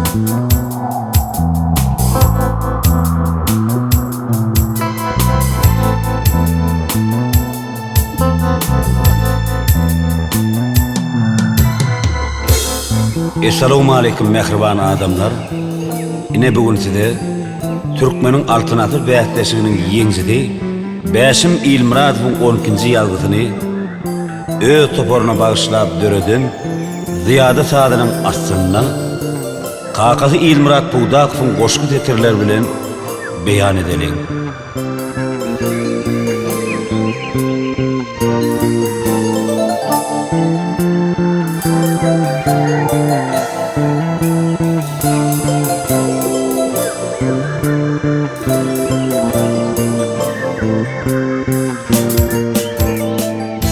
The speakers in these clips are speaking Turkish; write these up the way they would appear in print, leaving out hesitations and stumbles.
Esselamu aleyküm mehriban adamlar. Yine bugün size Türkmenin altınatı bähtleşiginin yeňsidi Bäşim İlmuradowyň 12-nji ýazgysyny öz toporuna bagyşlap döreden Ziyada Sadynyň aslynda Kakazy İlmurad Buğdakowyň goşky tetirler bilen beýan edeliň.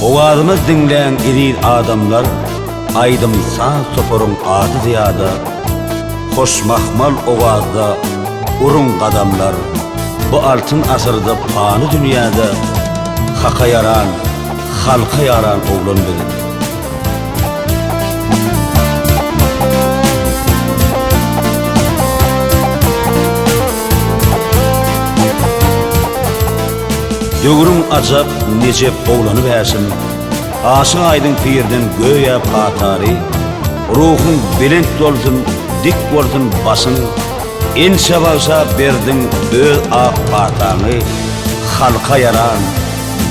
Ovazımız dinleyen iri adamlar, aydım sağ toporun adı ziyada, hoş mahmal ovazda urun kadamlar, bu altın asırda panı dünyada, haka yaran, halka yaran oğlun bilir. Dögürüm acap necep oğlanı versin, aşık aydın pirden göğe patari, ruhun bilent dolsun, dik bolsun basın, ense bağsa berdin öz ak patanı, halka yaran,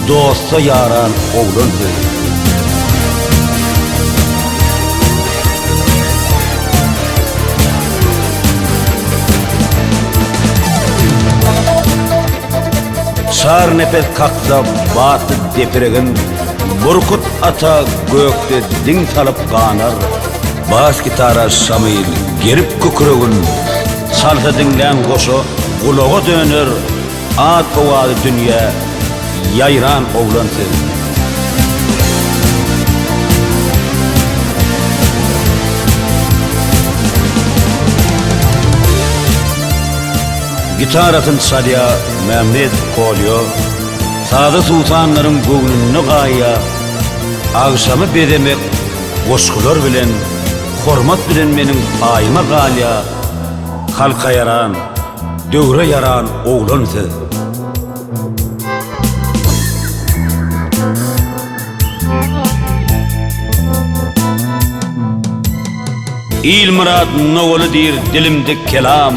dosta yaran oğlandır. Sar nefes kaksa batı depiregin, burkut ata gökte din salıp kanar, bas gitara Şamil gerip kükürügün, salsa dinlen koşu kulağa dönür, at ovadı dünya yayran oğlansız. Gitaratın salya Mehmet Kolyo, Sadı Sultanların göğününü gaya, akşamı bedemek goşkular bilen, hormat bilen menin ayıma galya, halka yaran, döwre yaran oğlansız. İlmurad nogulu dir dilimde kelam,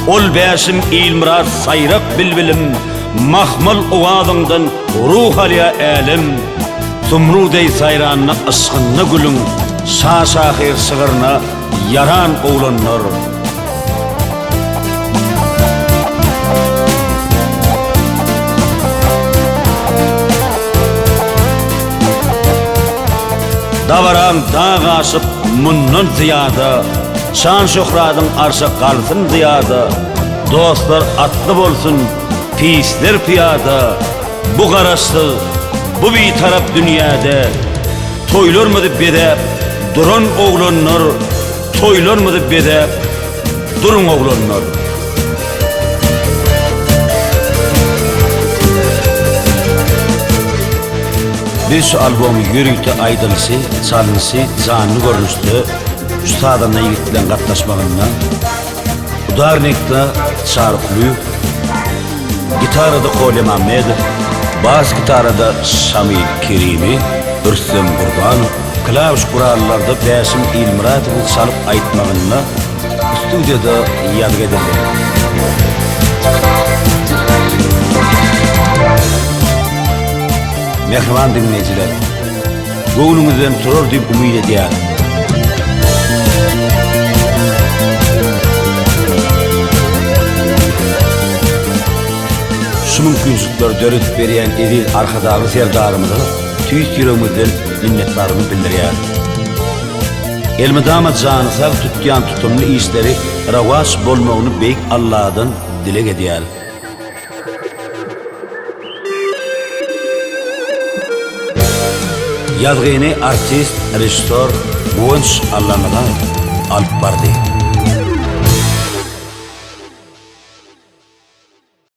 ol Bäşim İlmurad sayrap bilbilim, mahmal owazyňdan ruh alya älim, Zumrudey sayranyna ysgyny gülüň, şaşahir sygyryna yaran oğlanlar. Davaran dağ aşıp mundan ziyada, şan şöhratyň arşa galsyn ziyada, dostlar atlı bolsun, pisler piyada, bu garaşdy, bu bir tarap dünyada, toylarmydy bedep, duran oğlanlar, toylarmydy bedep, durun oğlanlar. Bir şu albom yürüyte aydılısı, çalınısı, canlı görünüştü, ustadana yigitlen katlaşmağında, udarnekla Çarıklı, gitarada Kolye Mehmet, bas gitarada Şamil Kerimi, Ürsem Kurban, klaviş kurallarda Bäşim İlmuradowyň çalıp aytmağında, stüdyoda ýadyr edildi. Mehriban dinleyijiler, göňlüňizden turar diýip umyt edýär. Şu mümkünçilikler dörüp berýän edil arkadagy serdarymyza tüýs ýüregimizden minnetdarlygymy bildirýär. Elmidama jany sag tutýan tutumly işleri rawaç bolmagyny beýik Allahdan dilek edýär. Yazgyny artist, rejissor Gonç Allamyga alyp bardy.